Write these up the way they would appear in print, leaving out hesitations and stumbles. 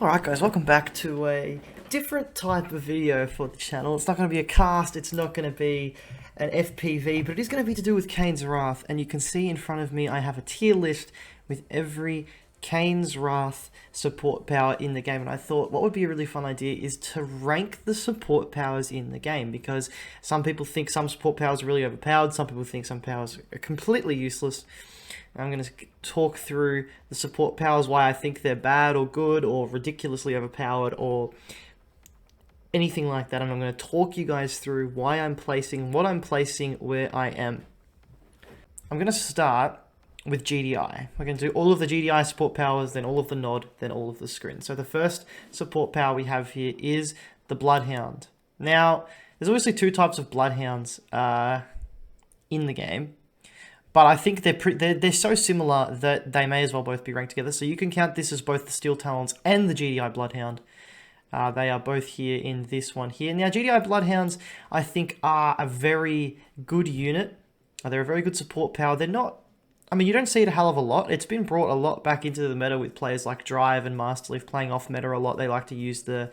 Alright guys, welcome back to a different type of video for the channel. It's not going to be a cast, it's not going to be an FPV, but it is going to be to do with Kane's Wrath. And you can see in front of me I have a tier list with every Kane's Wrath support power in the game. And I thought what would be a really fun idea is to rank the support powers in the game, because some people think some support powers are really overpowered, some people think some powers are completely useless. I'm going to talk through the support powers, why I think they're bad or good or ridiculously overpowered or anything like that. And I'm going to talk you guys through why I'm placing what I'm placing where I am. I'm going to start with GDI. We're going to do all of the GDI support powers, then all of the nod, then all of the screen. So the first support power we have here is the Bloodhound. Now, there's obviously two types of Bloodhounds in the game. But I think they're so similar that they may as well both be ranked together. So you can count this as both the Steel Talons and the GDI Bloodhound. They are both here in this one here. Now, GDI Bloodhounds, I think, are a very good unit. They're a very good support power. They're not... I mean, you don't see it a hell of a lot. It's been brought a lot back into the meta with players like Drive and Masterleaf playing off meta a lot. They like to use the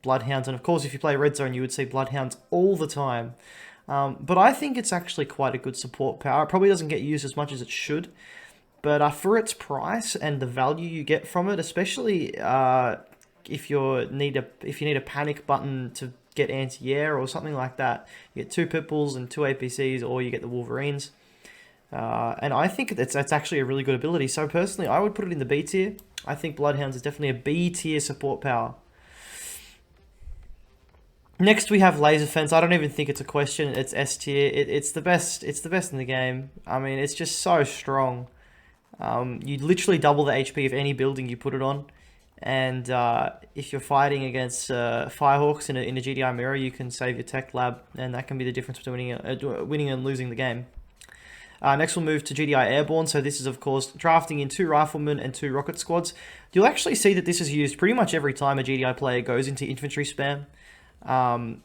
Bloodhounds. And, of course, if you play Red Zone, you would see Bloodhounds all the time. But I think it's actually quite a good support power. It probably doesn't get used as much as it should. But for its price and the value you get from it, especially if you need a panic button to get anti-air or something like that, you get 2 Pipples and 2 APCs, or you get the Wolverines. And I think that's actually a really good ability. So personally, I would put it in the B tier. I think Bloodhounds is definitely a B tier support power. Next we have Laser Fence. I don't even think it's a question. It's S tier. It's the best. It's the best in the game. I mean, it's just so strong. You literally double the HP of any building you put it on, and if you're fighting against Firehawks in a GDI mirror, you can save your tech lab, and that can be the difference between winning and losing the game. Next we'll move to GDI Airborne. So this is, of course, drafting in 2 Riflemen and 2 Rocket Squads. You'll actually see that this is used pretty much every time a GDI player goes into infantry spam. And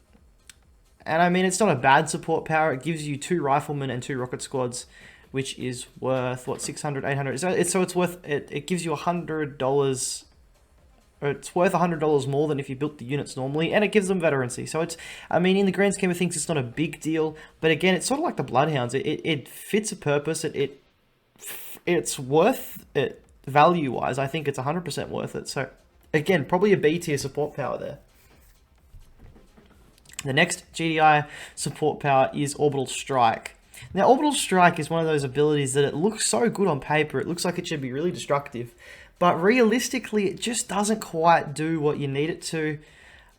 I mean, it's not a bad support power. It gives you 2 Riflemen and 2 Rocket Squads, which is worth, what, 600, 800? So it's worth, it gives you $100, or it's worth $100 more than if you built the units normally, and it gives them veterancy. So it's, I mean, in the grand scheme of things, it's not a big deal, but again, it's sort of like the Bloodhounds. It fits a purpose. It's worth it value-wise. I think it's 100% worth it. So again, probably a B tier support power there. The next GDI support power is Orbital Strike. Now, Orbital Strike is one of those abilities that it looks so good on paper. It looks like it should be really destructive. But realistically, it just doesn't quite do what you need it to.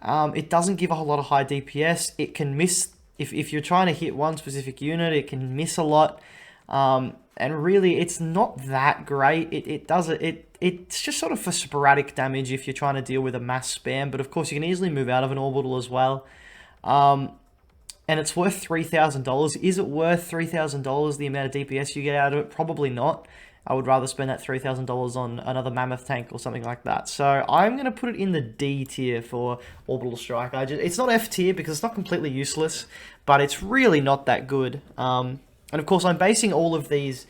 It doesn't give a whole lot of high DPS. It can miss, if you're trying to hit one specific unit, it can miss a lot. And really, it's not that great. It's just sort of for sporadic damage if you're trying to deal with a mass spam. But of course, you can easily move out of an orbital as well. And it's worth $3,000. Is it worth $3,000, the amount of DPS you get out of it? Probably not. I would rather spend that $3,000 on another Mammoth tank or something like that. So I'm going to put it in the D tier for Orbital Strike. It's not F tier because it's not completely useless, but it's really not that good. And of course, I'm basing all of these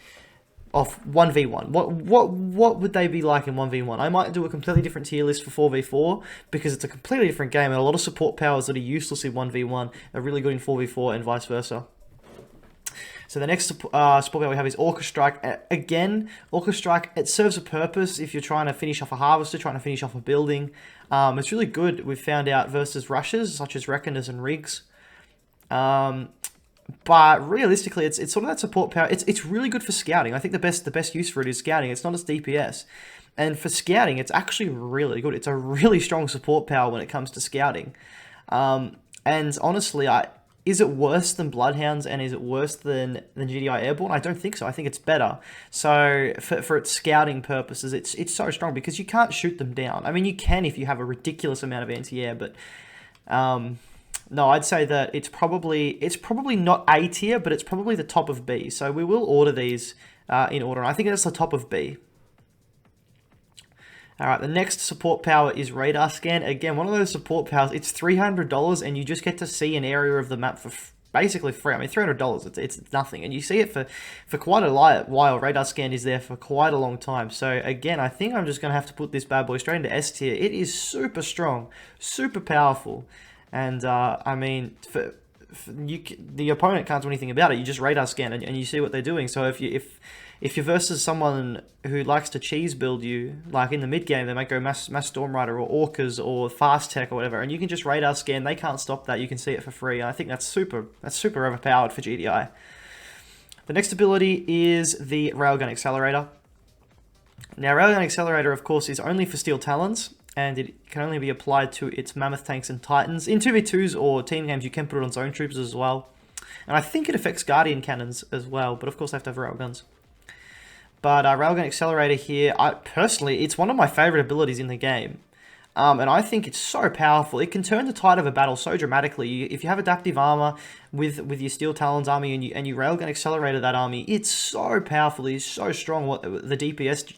off 1v1. What would they be like in 1v1? I might do a completely different tier list for 4v4 because it's a completely different game, and a lot of support powers that are useless in 1v1 are really good in 4v4 and vice versa. So the next support power we have is Orca Strike. Again, Orca Strike, it serves a purpose if you're trying to finish off a harvester, trying to finish off a building. It's really good, we've found out, versus rushes such as Reckoners and Rigs. But realistically, it's sort of that support power. It's really good for scouting. I think the best use for it is scouting. It's not as DPS. And for scouting, it's actually really good. It's a really strong support power when it comes to scouting. And honestly, is it worse than Bloodhounds, and is it worse than GDI Airborne? I don't think so. I think it's better. So for its scouting purposes, it's so strong because you can't shoot them down. I mean, you can if you have a ridiculous amount of anti-air, but no, I'd say that it's probably not A tier, but it's probably the top of B. So we will order these in order. And I think that's the top of B. All right, the next support power is Radar Scan. Again, one of those support powers. It's $300, and you just get to see an area of the map for basically free. I mean, $300, it's nothing. And you see it for quite a while. Radar Scan is there for quite a long time. So again, I think I'm just going to have to put this bad boy straight into S tier. It is super strong, super powerful. And I mean, the opponent can't do anything about it. You just radar scan and you see what they're doing. So if you're versus someone who likes to cheese build you, like in the mid game, they might go mass Storm Rider or Orcas or Fast Tech or whatever, and you can just radar scan. They can't stop that. You can see it for free. I think that's super overpowered for GDI. The next ability is the Railgun Accelerator. Now, Railgun Accelerator, of course, is only for Steel Talons, and it can only be applied to its Mammoth Tanks and Titans. In 2v2s or team games, you can put it on Zone Troopers as well. And I think it affects Guardian Cannons as well, but of course they have to have Railguns. But Railgun Accelerator here, personally, it's one of my favorite abilities in the game. And I think it's so powerful. It can turn the tide of a battle so dramatically. If you have adaptive armor with your Steel Talons army and you Railgun Accelerator that army, it's so powerful. It's so strong. What the DPS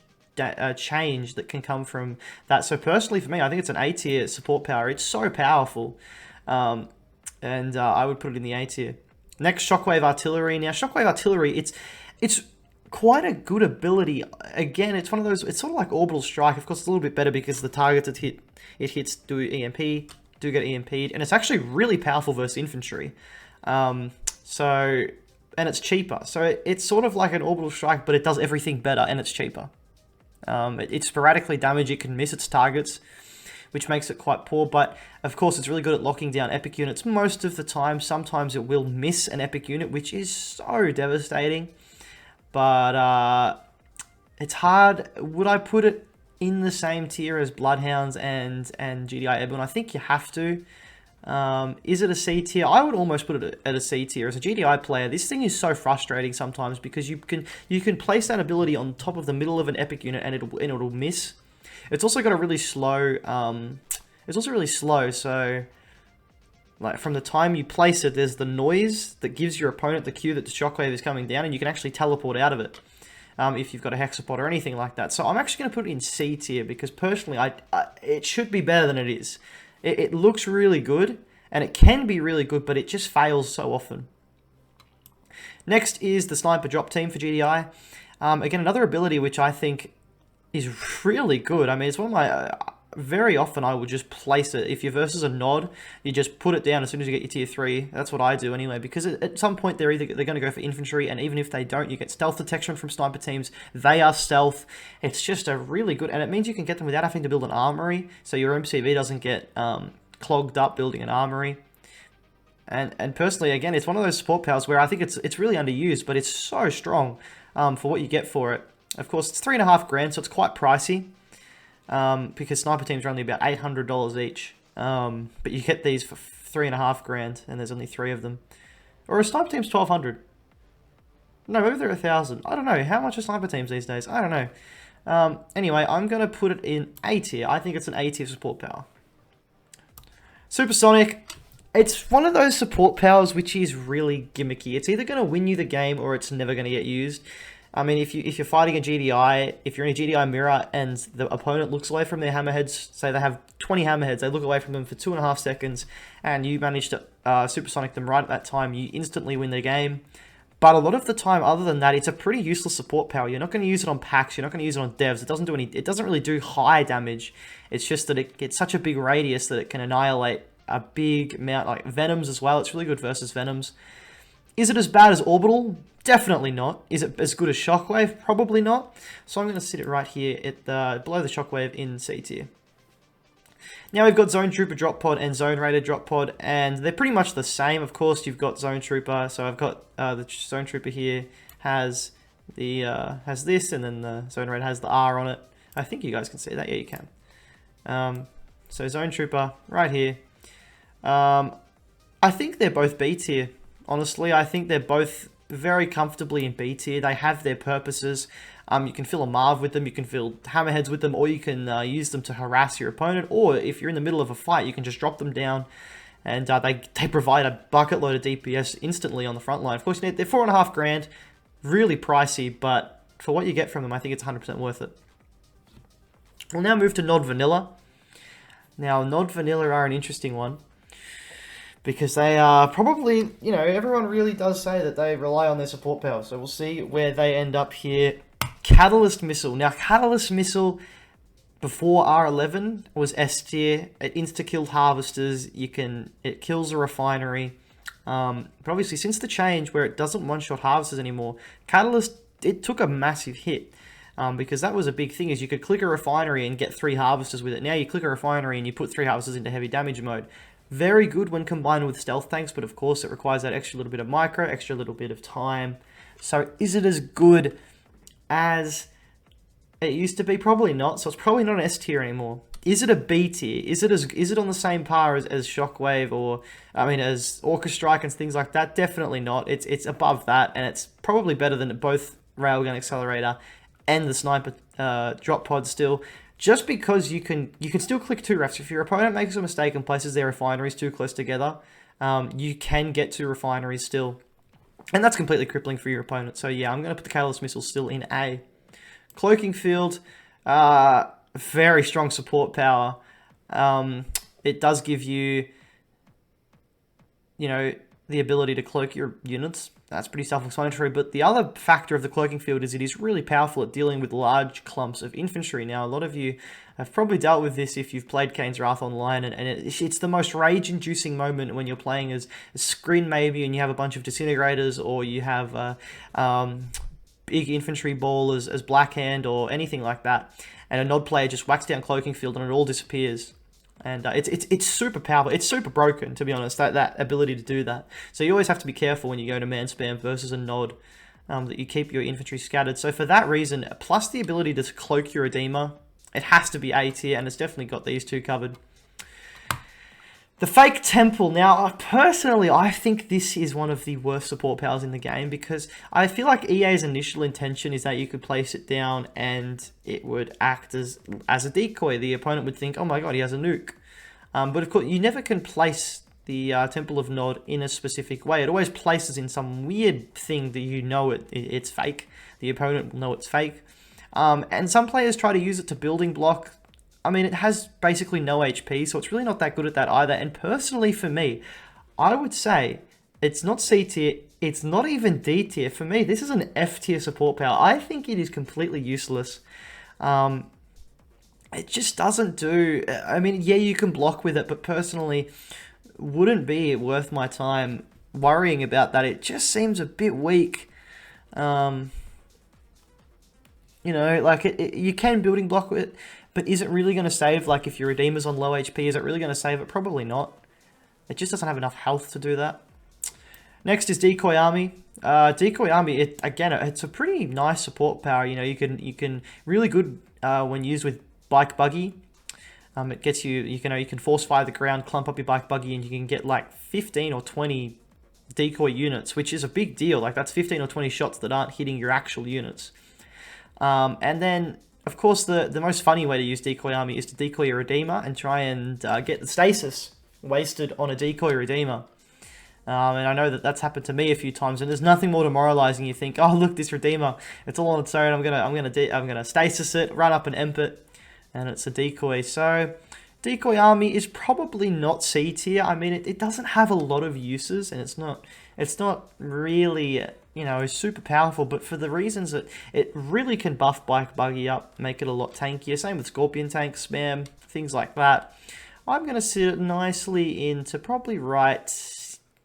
change that can come from that. So personally for me, I think it's an A tier support power. It's so powerful. And I would put it in the A tier. Next, Shockwave Artillery. Now, Shockwave Artillery, it's quite a good ability. Again, it's one of those, it's sort of like Orbital Strike. Of course, it's a little bit better because the targets it hits do EMP, do get EMP'd, and it's actually really powerful versus infantry. And it's cheaper. So it's sort of like an Orbital Strike, but it does everything better, and it's cheaper. It's sporadically damage, it can miss its targets, which makes it quite poor, but of course it's really good at locking down epic units most of the time. Sometimes it will miss an epic unit, which is so devastating. But it's hard. Would I put it in the same tier as Bloodhounds and GDI Airborne? I think you have to. Is it a C tier? I would almost put it at a C tier. As a GDI player, this thing is so frustrating sometimes because you can place that ability on top of the middle of an epic unit and it'll miss. It's also got a really slow. It's also really slow. So, like from the time you place it, there's the noise that gives your opponent the cue that the shockwave is coming down, and you can actually teleport out of it if you've got a hexapod or anything like that. So I'm actually going to put it in C tier because personally, it should be better than it is. It looks really good, and it can be really good, but it just fails so often. Next is the Sniper Drop Team for GDI. Again, another ability which I think is really good. I mean, it's one of my... very often I would just place it. If you're versus a Nod, you just put it down as soon as you get your tier 3. That's what I do anyway, because at some point they're going to go for infantry, and even if they don't, you get stealth detection from sniper teams. They are stealth. It's just a really good, and it means you can get them without having to build an armory, so your MCV doesn't get clogged up building an armory. And personally, again, it's one of those support powers where I think it's really underused, but it's so strong for what you get for it. Of course, it's $3.5 grand, so it's quite pricey. Because sniper teams are only about $800 each, but you get these for $3.5 grand, and there's only 3 of them. Or a sniper team's $1,200. No, maybe they're $1,000. I don't know. How much are sniper teams these days? I don't know. Anyway, I'm gonna put it in A tier. I think it's an A tier support power. Supersonic. It's one of those support powers which is really gimmicky. It's either gonna win you the game or it's never gonna get used. I mean, if you're fighting a GDI, if you're in a GDI mirror and the opponent looks away from their hammerheads, say they have 20 hammerheads, they look away from them for 2.5 seconds, and you manage to supersonic them right at that time, you instantly win the game. But a lot of the time, other than that, it's a pretty useless support power. You're not going to use it on packs. You're not going to use it on devs. It doesn't really do high damage. It's just that it gets such a big radius that it can annihilate a big amount, like Venoms as well. It's really good versus Venoms. Is it as bad as Orbital? Definitely not. Is it as good as Shockwave? Probably not. So I'm going to sit it right here at below the Shockwave in C tier. Now we've got Zone Trooper Drop Pod and Zone Raider Drop Pod, and they're pretty much the same. Of course, you've got Zone Trooper. So I've got the Zone Trooper here has has this, and then the Zone Raider has the R on it. I think you guys can see that. Yeah, you can. So Zone Trooper right here. I think they're both B tier. Honestly, I think they're both very comfortably in B tier. They have their purposes. You can fill a Marv with them, you can fill Hammerheads with them, or you can use them to harass your opponent, or if you're in the middle of a fight, you can just drop them down, and they provide a bucket load of DPS instantly on the front line. Of course, they're $4.5 grand, really pricey, but for what you get from them, I think it's 100% worth it. We'll now move to Nod Vanilla. Now, Nod Vanilla are an interesting one, because they are probably, you know, everyone really does say that they rely on their support power. So we'll see where they end up here. Catalyst Missile. Now, Catalyst Missile before R11 was S tier. It insta-killed harvesters. It kills a refinery. But obviously, since the change where it doesn't one-shot harvesters anymore, Catalyst, it took a massive hit. Because that was a big thing, is you could click a refinery and get 3 harvesters with it. Now you click a refinery and you put 3 harvesters into heavy damage mode. Very good when combined with stealth tanks, but of course it requires that extra little bit of micro, extra little bit of time. So is it as good as it used to be? Probably not. So it's probably not an S tier anymore. Is it a B tier? Is it on the same par as Shockwave or as Orca Strike and things like that? Definitely not. It's above that, and it's probably better than both Railgun Accelerator and the Sniper drop pod still. Just because you can still click 2 refs. If your opponent makes a mistake and places their refineries too close together, you can get 2 refineries still. And that's completely crippling for your opponent. So yeah, I'm going to put the Catalyst Missile still in A. Cloaking Field, very strong support power. It does give you, the ability to cloak your units. That's pretty self-explanatory, but the other factor of the Cloaking Field is it is really powerful at dealing with large clumps of infantry. Now, a lot of you have probably dealt with this if you've played Kane's Wrath online, and it's the most rage-inducing moment when you're playing as Scrin maybe, and you have a bunch of Disintegrators, or you have big infantry ball as Blackhand, or anything like that, and a Nod player just whacks down Cloaking Field and it all disappears. And it's super powerful. It's super broken, to be honest, that ability to do that. So you always have to be careful when you go to man spam versus a Nod, that you keep your infantry scattered. So for that reason, plus the ability to cloak your Redeemer, it has to be A tier, and it's definitely got these 2 covered. The Fake Temple. Now, personally, I think this is one of the worst support powers in the game, because I feel like EA's initial intention is that you could place it down and it would act as a decoy. The opponent would think, oh my god, he has a nuke. But of course, you never can place the Temple of Nod in a specific way. It always places in some weird thing that it's fake. The opponent will know it's fake. And some players try to use it to building block. It has basically no HP, so it's really not that good at that either. And personally, for me, I would say it's not C tier, it's not even D tier. For me, this is an F tier support power. I think it is completely useless. It just doesn't do... yeah, you can block with it, but personally, wouldn't be worth my time worrying about that. It just seems a bit weak. You can building block with it, but is it really going to save? Like, if your Redeemer's on low HP, is it really going to save it? Probably not. It just doesn't have enough health to do that. Next is Decoy Army. Decoy Army, it's a pretty nice support power. You can really good when used with Bike Buggy. It gets you can force fire the ground, clump up your Bike Buggy, and you can get like 15 or 20 decoy units, which is a big deal. Like, that's 15 or 20 shots that aren't hitting your actual units. And then, of course, the most funny way to use Decoy Army is to decoy your Redeemer and try and get the stasis wasted on a decoy Redeemer. And I know that that's happened to me a few times, and there's nothing more demoralizing. You think, oh look, this Redeemer, it's all on its own. I'm gonna stasis it, run up and emp it, and it's a decoy. So Decoy Army is probably not C tier. It doesn't have a lot of uses, and it's not really super powerful, but for the reasons that it really can buff Bike Buggy up, make it a lot tankier. Same with Scorpion Tank spam, things like that. I'm going to sit it nicely into probably right...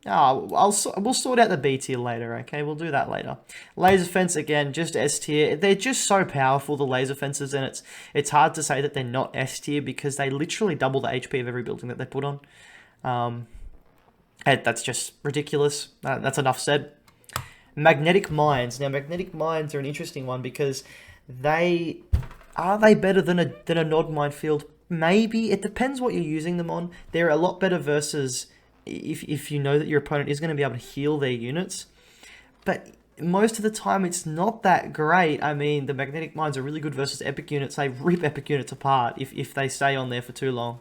we'll sort out the B tier later, okay? We'll do that later. Laser Fence, again, just S tier. They're just so powerful, the Laser Fences, and it's hard to say that they're not S tier because they literally double the HP of every building that they put on. That's just ridiculous. That's enough said. Magnetic Mines. Now, Magnetic Mines are an interesting one because are they better than a Nod Minefield? Maybe. It depends what you're using them on. They're a lot better versus if you know that your opponent is going to be able to heal their units. But most of the time, it's not that great. The Magnetic Mines are really good versus Epic units. They rip Epic units apart if they stay on there for too long.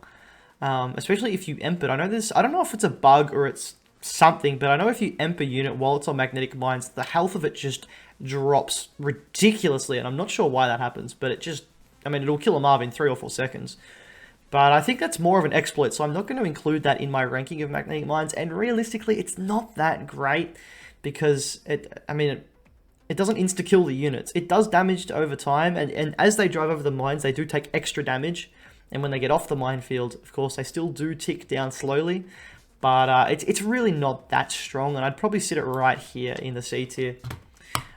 Especially if you emp it. I don't know if it's a bug or it's something, but I know if you emp a unit while it's on Magnetic Mines, the health of it just drops ridiculously, and I'm not sure why that happens, but it'll kill a mob in 3 or 4 seconds. But I think that's more of an exploit, so I'm not going to include that in my ranking of magnetic mines. And realistically, it's not that great because it doesn't insta-kill the units. It does damage over time, and as they drive over the mines, they do take extra damage. And when they get off the minefield, of course, they still do tick down slowly. But it's really not that strong, and I'd probably sit it right here in the C tier.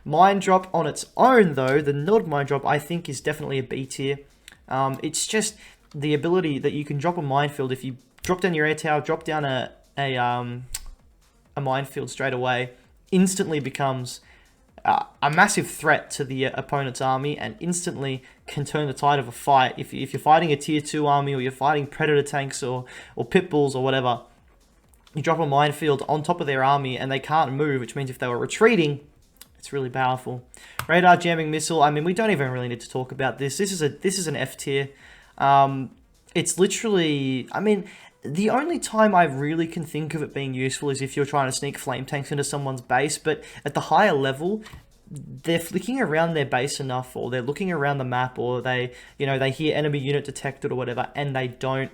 Mine drop on its own, though, the Nod mine drop, I think, is definitely a B tier. It's just the ability that you can drop a minefield. If you drop down your air tower, drop down a minefield straight away, instantly becomes a massive threat to the opponent's army, and instantly can turn the tide of a fight. If you're fighting a tier 2 army, or you're fighting predator tanks or pit bulls or whatever, you drop a minefield on top of their army and they can't move, which means if they were retreating, it's really powerful. Radar jamming missile, I mean, we don't even really need to talk about this. This is an F tier. It's literally, I mean, the only time I really can think of it being useful is if you're trying to sneak flame tanks into someone's base, but at the higher level, they're flicking around their base enough, or they're looking around the map, or they hear enemy unit detected or whatever, and they don't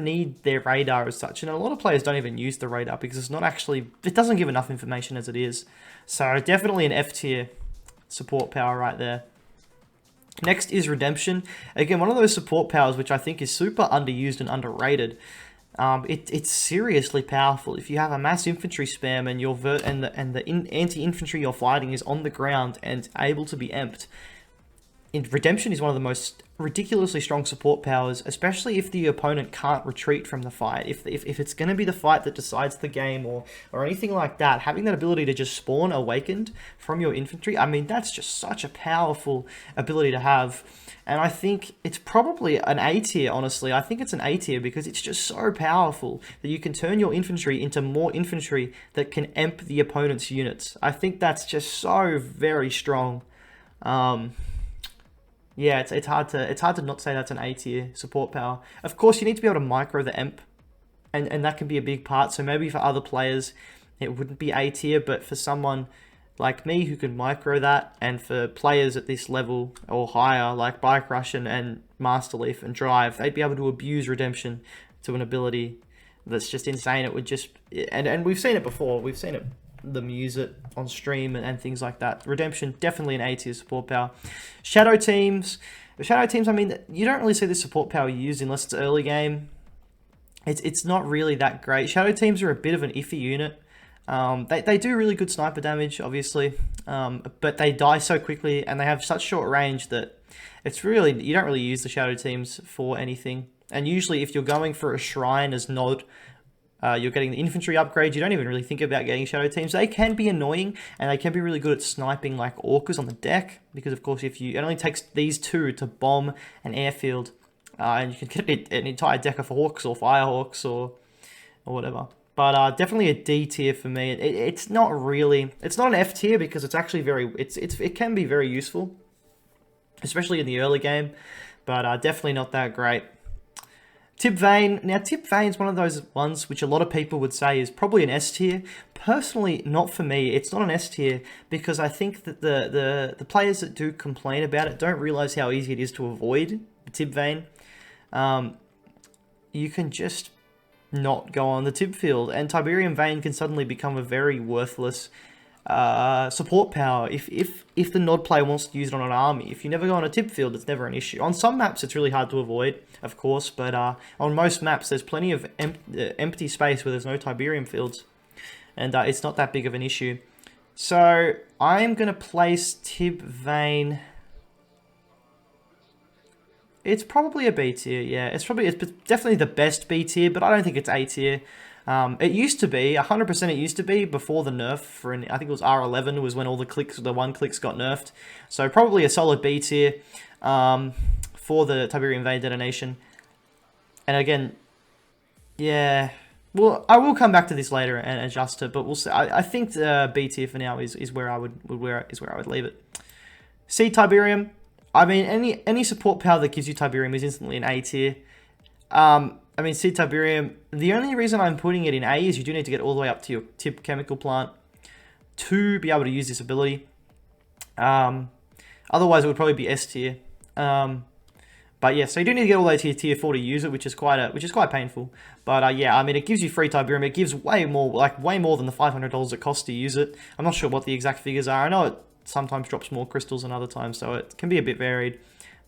need their radar as such. And a lot of players don't even use the radar because it doesn't give enough information as it is. So definitely an F tier support power right there. Next is Redemption. Again, one of those support powers which I think is super underused and underrated. It's seriously powerful. If you have a mass infantry spam and the anti-infantry you're fighting is on the ground and able to be emped, Redemption is one of the most ridiculously strong support powers, especially if the opponent can't retreat from the fight. If it's going to be the fight that decides the game or anything like that, having that ability to just spawn awakened from your infantry, I mean, that's just such a powerful ability to have. And I think it's probably an A tier, honestly. I think it's an A tier because it's just so powerful that you can turn your infantry into more infantry that can emp the opponent's units. I think that's just so very strong. Yeah, it's hard to not say that's an A tier support power. Of course, you need to be able to micro the emp, and that can be a big part. So maybe for other players, it wouldn't be A tier, but for someone like me who can micro that, and for players at this level or higher, like Bike Rush and Master Leaf and Drive, they'd be able to abuse Redemption to an ability that's just insane. It would just, and we've seen it before. We've seen it, them use it on stream and things like that. Redemption, definitely an A tier support power. Shadow teams, I mean, you don't really see this support power used unless it's early game. It's not really that great. Shadow teams are a bit of an iffy unit. They do really good sniper damage, obviously, but they die so quickly and they have such short range that you don't really use the shadow teams for anything. And usually if you're going for a shrine as Nod, you're getting the infantry upgrade, you don't even really think about getting shadow teams. They can be annoying, and they can be really good at sniping like orcas on the deck, because of course it only takes these two to bomb an airfield, and you can get an entire deck of hawks or firehawks or whatever. But definitely a D tier for me. It's not an F tier because it's actually it can be very useful, especially in the early game, but definitely not that great. Tip Vane. Now, Tip Vane is one of those ones which a lot of people would say is probably an S tier. Personally, not for me. It's not an S tier because I think that the players that do complain about it don't realize how easy it is to avoid Tip Vane. You can just not go on the tip field, and Tiberium Vane can suddenly become a very worthless support power if the Nod player wants to use it on an army. If you never go on a tip field, it's never an issue. On some maps, it's really hard to avoid, of course, but on most maps, there's plenty of empty space where there's no Tiberium fields, and it's not that big of an issue. So I'm going to place Tip Vane. It's probably a B tier, yeah. It's definitely the best B tier, but I don't think it's A tier. It used to be, 100% it used to be before the nerf I think it was R11 was when all the 1 clicks got nerfed. So probably a solid B tier for the Tiberium Vane detonation. And again, yeah, well, I will come back to this later and adjust it, but we'll see. I think B tier for now is where I would leave it. C Tiberium. I mean, any support power that gives you Tiberium is instantly an A tier. I mean, Seed Tiberium, the only reason I'm putting it in A is you do need to get all the way up to your tip chemical plant to be able to use this ability. Otherwise, it would probably be S tier. But yeah, so you do need to get all the way to tier 4 to use it, which is quite painful. But yeah, I mean, it gives you free Tiberium. It gives way more than the $500 it costs to use it. I'm not sure what the exact figures are. I know it sometimes drops more crystals than other times, so it can be a bit varied.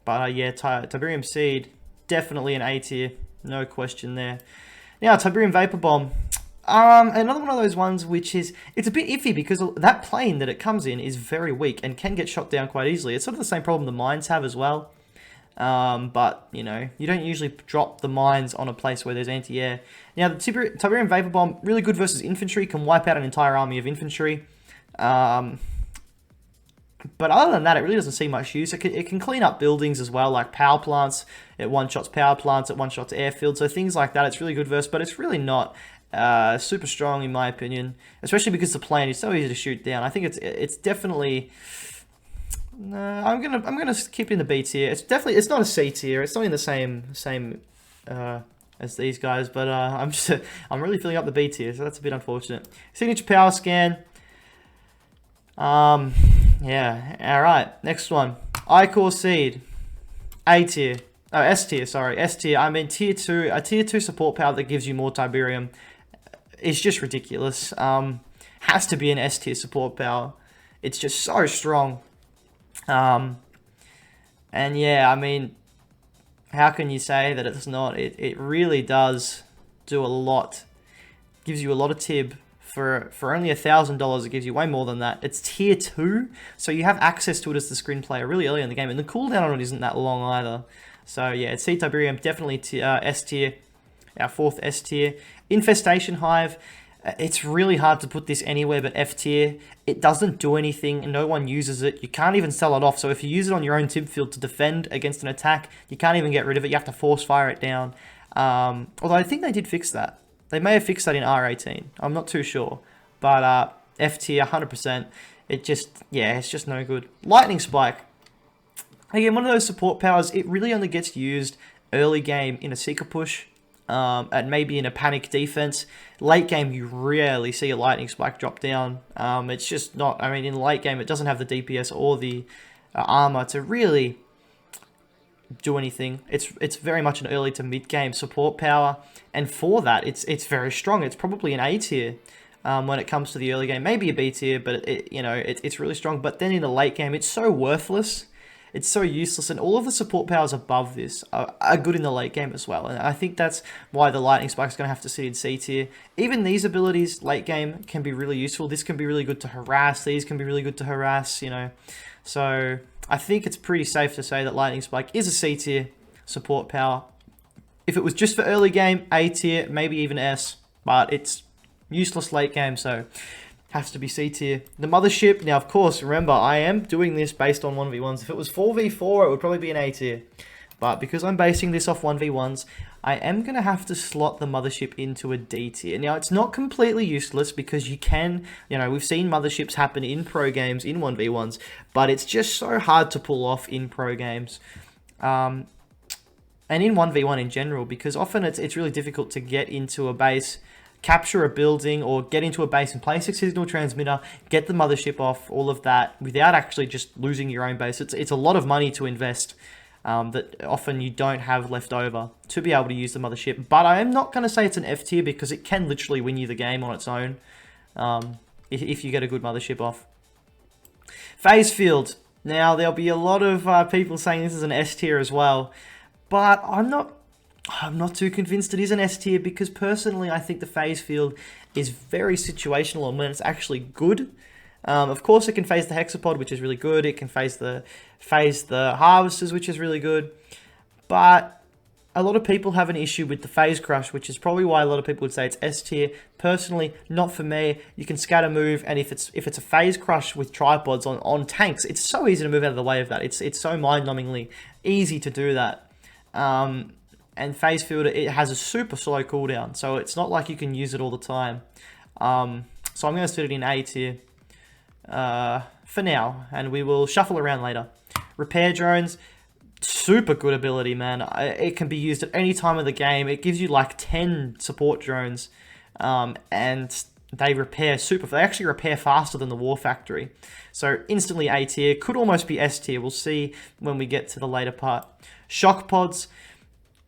But yeah, Tiberium Seed, definitely an A tier, no question there. Now, Tiberium Vapor Bomb. Another one of those ones which is, it's a bit iffy because that plane that it comes in is very weak and can get shot down quite easily. It's sort of the same problem the mines have as well. But, you know, you don't usually drop the mines on a place where there's anti-air. Now, the Tiberium Vapor Bomb, really good versus infantry, can wipe out an entire army of infantry. But other than that, it really doesn't see much use. It can clean up buildings as well, like power plants. It one-shots power plants, it one-shots airfields, so things like that. It's really good versus, but it's really not super strong in my opinion, especially because the plane is so easy to shoot down. I think it's definitely... No, I'm gonna keep it in the B tier. It's not a C tier. It's not in the same as these guys, but I'm really filling up the B tier, so that's a bit unfortunate. Signature Power Scan. Yeah. All right. Next one. Ichor Seed. A tier. Oh, S tier. Sorry, S tier. I mean tier 2. A tier 2 support power that gives you more Tiberium is just ridiculous. Has to be an S tier support power. It's just so strong. And yeah, I mean, how can you say that it's not? It really does do a lot. Gives you a lot of tib. For only $1,000, it gives you way more than that. It's tier 2, so you have access to it as the screen player really early in the game, and the cooldown on it isn't that long either. So yeah, it's Tiberium, definitely S tier, our 4th S tier. Infestation Hive, it's really hard to put this anywhere but F tier. It doesn't do anything, no one uses it. You can't even sell it off, so if you use it on your own tib field to defend against an attack, you can't even get rid of it. You have to force fire it down. Although I think they did fix that. They may have fixed that in R18. I'm not too sure. But F tier, 100%. It's just no good. Lightning Spike. Again, one of those support powers, it really only gets used early game in a Seeker push. And maybe in a panic defense. Late game, you rarely see a Lightning Spike drop down. It's just not... I mean, in late game, it doesn't have the DPS or the armor to really do anything. It's very much an early to mid game support power, and for that it's very strong. It's probably an A tier when it comes to the early game, maybe a B tier, but it's really strong. But then in the late game, it's so worthless, it's so useless, and all of the support powers above this are good in the late game as well. And I think that's why the Lightning Spike is going to have to sit in C tier. Even these abilities late game can be really useful. This can be really good to harass. These can be really good to harass. So I think it's pretty safe to say that Lightning Spike is a C tier support power. If it was just for early game, A tier, maybe even S, but it's useless late game, so has to be C tier. The Mothership, now of course, remember, I am doing this based on 1v1s. If it was 4v4, it would probably be an A tier. But because I'm basing this off 1v1s, I am going to have to slot the Mothership into a D tier. Now, it's not completely useless because you can, we've seen Motherships happen in pro games, in 1v1s, but it's just so hard to pull off in pro games. And in 1v1 in general, because often it's really difficult to get into a base, capture a building, or get into a base and place a signal transmitter, get the Mothership off, all of that, without actually just losing your own base. It's a lot of money to invest. That often you don't have left over to be able to use the Mothership. But I am not going to say it's an F tier because it can literally win you the game on its own if you get a good Mothership off. Phase Field. Now, there'll be a lot of people saying this is an S tier as well. But I'm not too convinced it is an S tier because personally I think the Phase Field is very situational on when it's actually good. Of course, it can phase the Hexapod, which is really good. It can phase the Harvesters, which is really good. But a lot of people have an issue with the Phase Crush, which is probably why a lot of people would say it's S tier. Personally, not for me. You can scatter move, and if it's a Phase Crush with tripods on tanks, it's so easy to move out of the way of that. It's so mind-numbingly easy to do that. And Phase Field, it has a super slow cooldown, so it's not like you can use it all the time. So I'm going to set it in A tier. For now, and we will shuffle around later. Repair drones, super good ability, man. It can be used at any time of the game. It gives you like 10 support drones, and they actually repair faster than the War Factory. So instantly A tier, could almost be S tier. We'll see when we get to the later part. Shock Pods,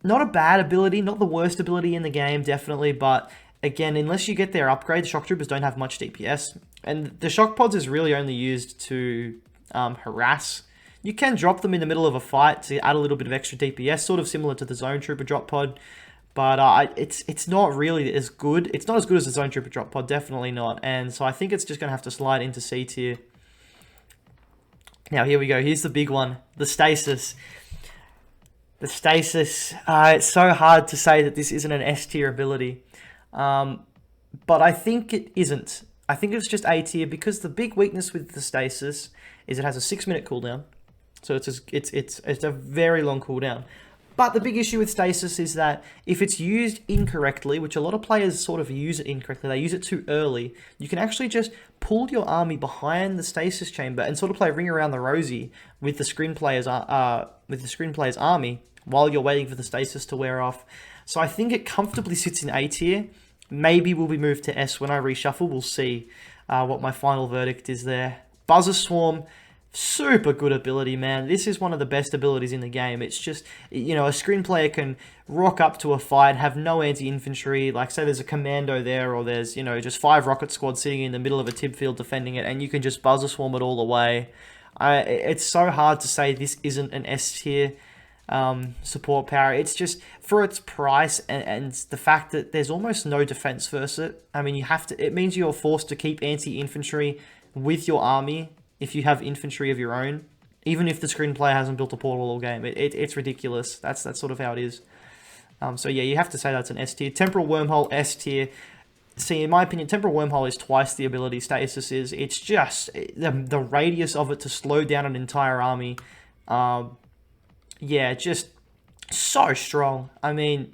not a bad ability, not the worst ability in the game, definitely, but again, unless you get their upgrade, the Shock Troopers don't have much DPS. And the Shock Pods is really only used to harass. You can drop them in the middle of a fight to add a little bit of extra DPS, sort of similar to the Zone Trooper drop pod. But it's not really as good. It's not as good as the Zone Trooper drop pod, definitely not. And so I think it's just going to have to slide into C tier. Now, here we go. Here's the big one. The Stasis. The Stasis. It's so hard to say that this isn't an S tier ability. But I think it isn't. I think it's just A tier because the big weakness with the Stasis is it has a 6-minute cooldown. So it's a very long cooldown. But the big issue with Stasis is that if it's used incorrectly, which a lot of players sort of use it incorrectly, they use it too early, you can actually just pull your army behind the Stasis chamber and sort of play Ring Around the Rosie with the screen player's army while you're waiting for the Stasis to wear off. So I think it comfortably sits in A tier. Maybe will be moved to S when I reshuffle. We'll see what my final verdict is there. Buzzer Swarm. Super good ability, man. This is one of the best abilities in the game. It's just, you know, a screen player can rock up to a fight, have no anti-infantry, like say there's a commando there, or there's, you know, just 5 rocket squads sitting in the middle of a tib field defending it, and you can just buzzer swarm it all the way. It's so hard to say this isn't an S tier support power. It's just, for its price and the fact that there's almost no defense versus it. I mean, it means you're forced to keep anti-infantry with your army if you have infantry of your own, even if the screen player hasn't built a portal all game. It's ridiculous. That's sort of how it is. So yeah, you have to say that's an S tier. Temporal Wormhole, S tier. See, in my opinion, Temporal Wormhole is twice the ability Stasis is. It's just the radius of it to slow down an entire army. Yeah, just so strong. I mean,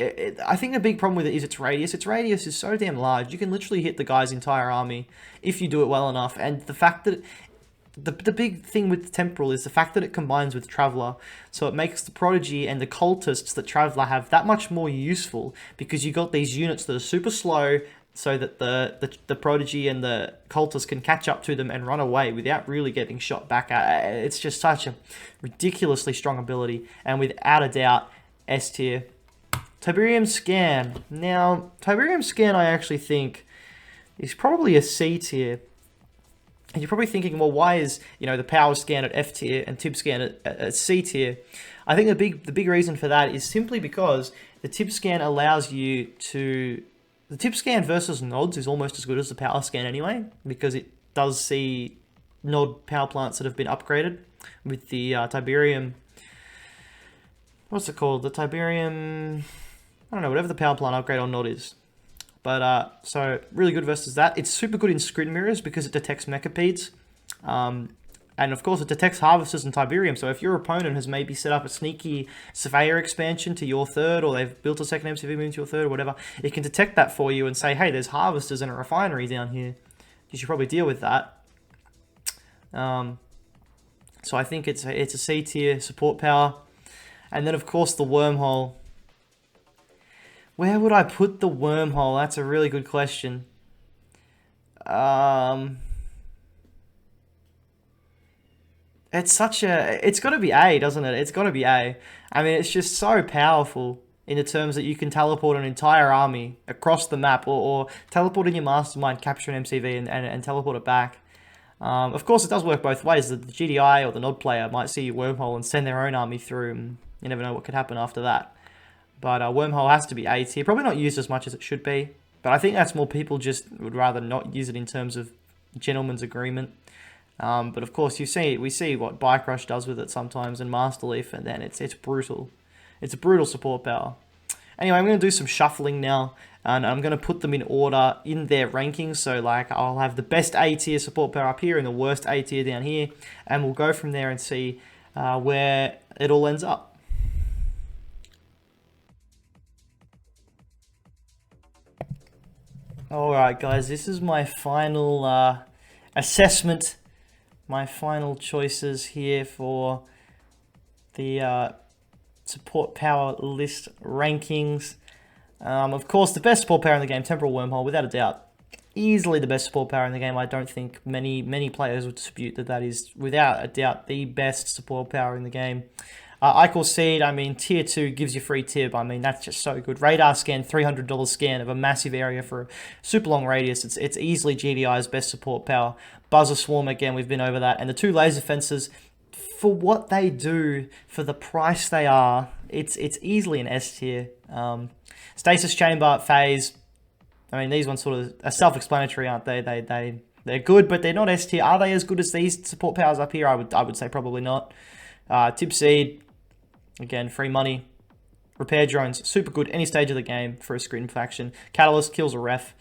I think the big problem with it is its radius. Its radius is so damn large. You can literally hit the guy's entire army if you do it well enough. And the fact that the big thing with Temporal is the fact that it combines with Traveler. So it makes the Prodigy and the Cultists that Traveler have that much more useful, because you got these units that are super slow, so that the Prodigy and the Cultists can catch up to them and run away without really getting shot back at. It's just such a ridiculously strong ability, and without a doubt, S tier. Tyrion Scan. Now, Tyrion Scan, I actually think, is probably a C tier. And you're probably thinking, well, why is, you know, the Power Scan at F tier and Tib Scan at C tier? I think the big reason for that is simply because the Tib Scan allows you to... The Tib Scan versus nods is almost as good as the Power Scan anyway, because it does see nod power plants that have been upgraded with the Tiberium... What's it called? The Tiberium... I don't know, whatever the power plant upgrade on nod is. But, so, really good versus that. It's super good in Screen Mirrors because it detects Mechapedes. And, of course, it detects Harvesters and Tiberium. So, if your opponent has maybe set up a sneaky Surveyor expansion to your third, or they've built a second MCV moving to your third, or whatever, it can detect that for you and say, hey, there's Harvesters and a Refinery down here. You should probably deal with that. So, I think it's a C tier support power. And then, of course, the Wormhole. Where would I put the Wormhole? That's a really good question. It's got to be A, doesn't it? It's got to be A. I mean, it's just so powerful in the terms that you can teleport an entire army across the map, or teleport in your mastermind, capture an MCV, and teleport it back. Of course, it does work both ways. The GDI or the nod player might see your Wormhole and send their own army through, and you never know what could happen after that. But Wormhole has to be A tier. Probably not used as much as it should be. But I think that's more people just would rather not use it in terms of gentleman's agreement. But of course, we see what Bike Rush does with it sometimes, and Master Leaf, and then it's brutal. It's a brutal support power. Anyway, I'm going to do some shuffling now, and I'm going to put them in order in their rankings. So, like, I'll have the best A tier support power up here and the worst A tier down here, and we'll go from there and see where it all ends up. Alright guys, this is my final assessment, my final choices here for the support power list rankings. Of course, the best support power in the game, Temporal Wormhole, without a doubt. easily the best support power in the game. I don't think many players would dispute that is without a doubt the best support power in the game. Ichor Seed, I mean, tier 2 gives you free tib. I mean, that's just so good. Radar Scan, $300 scan of a massive area for a super long radius. It's easily GDI's best support power. Buzzer Swarm, again, we've been over that. And the 2 laser fences, for what they do, for the price they are, it's easily an S tier. Stasis Chamber, Phase, I mean, these ones sort of are self-explanatory, aren't they? They're good, but they're not S tier. Are they as good as these support powers up here? I would say probably not. Tib Seed, again, free money. Repair Drones, super good any stage of the game for a screen faction. Catalyst kills a ref.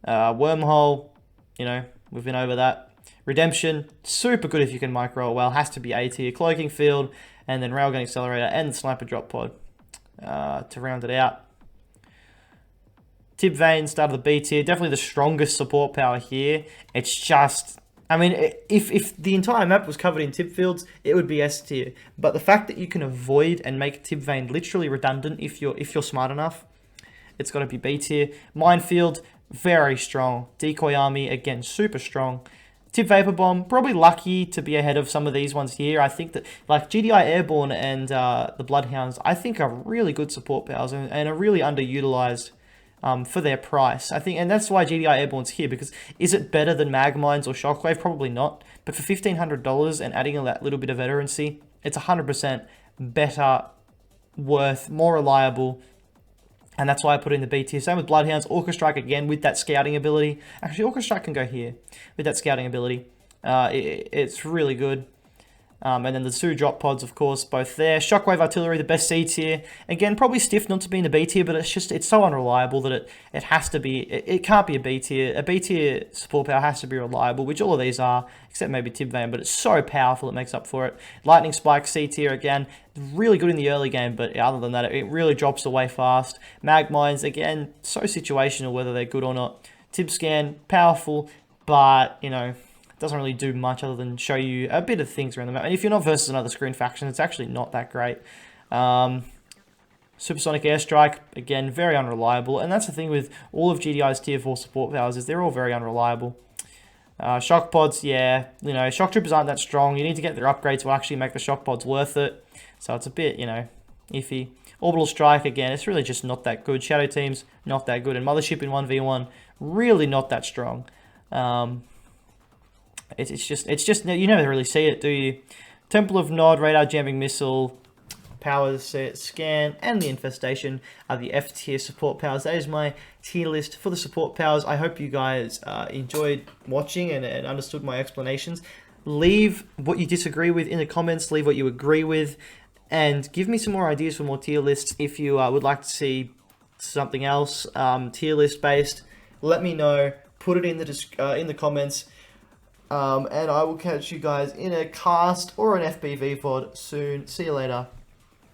Wormhole, you know, we've been over that. Redemption, super good if you can micro it well. Has to be A tier. Cloaking Field, and then Railgun Accelerator and Sniper Drop Pod to round it out. Tib Vane, start of the B tier. Definitely the strongest support power here. It's just, I mean, if the entire map was covered in tib fields, it would be S tier. But the fact that you can avoid and make Tib Vane literally redundant if you're smart enough, it's got to be B tier. Minefield, very strong. Decoy Army, again, super strong. Tib Vapor Bomb, probably lucky to be ahead of some of these ones here. I think that, like, GDI Airborne and the Bloodhounds, I think are really good support powers and are really underutilized for their price. I think, and that's why GDI Airborne's here, because is it better than Magmines or Shockwave? Probably not. But for $1,500 and adding that little bit of veterancy, it's 100% better, worth, more reliable, and that's why I put it in the B tier. Same with Bloodhounds. Orca Strike, again, with that scouting ability. Actually, Orca Strike can go here with that scouting ability. It's really good. And then the 2 drop pods, of course, both there. Shockwave Artillery, the best C tier. Again, probably stiff not to be in the B tier, but it's so unreliable that it has to be, it can't be a B tier. A B tier support power has to be reliable, which all of these are, except maybe Tib Vane, but it's so powerful it makes up for it. Lightning Spike, C tier again, really good in the early game, but other than that, it really drops away fast. Magmines, again, so situational whether they're good or not. Tib Scan, powerful, but, you know, doesn't really do much other than show you a bit of things around the map. And if you're not versus another screen faction, it's actually not that great. Supersonic Airstrike, again, very unreliable. And that's the thing with all of GDI's tier 4 support powers, is they're all very unreliable. Shock Pods, yeah, you know, Shock Troopers aren't that strong. You need to get their upgrades to actually make the Shock Pods worth it. So it's a bit, you know, iffy. Orbital Strike, again, it's really just not that good. Shadow Teams, not that good. And Mothership in 1v1, really not that strong. It's just you never really see it, do you? Temple of Nod, Radar Jamming Missile, Power Scan, and the Infestation are the F tier support powers. That is my tier list for the support powers. I hope you guys enjoyed watching and understood my explanations. Leave what you disagree with in the comments. Leave what you agree with, and give me some more ideas for more tier lists. If you would like to see something else tier list based, let me know. Put it in the comments. And I will catch you guys in a cast or an FPV VOD soon. See you later.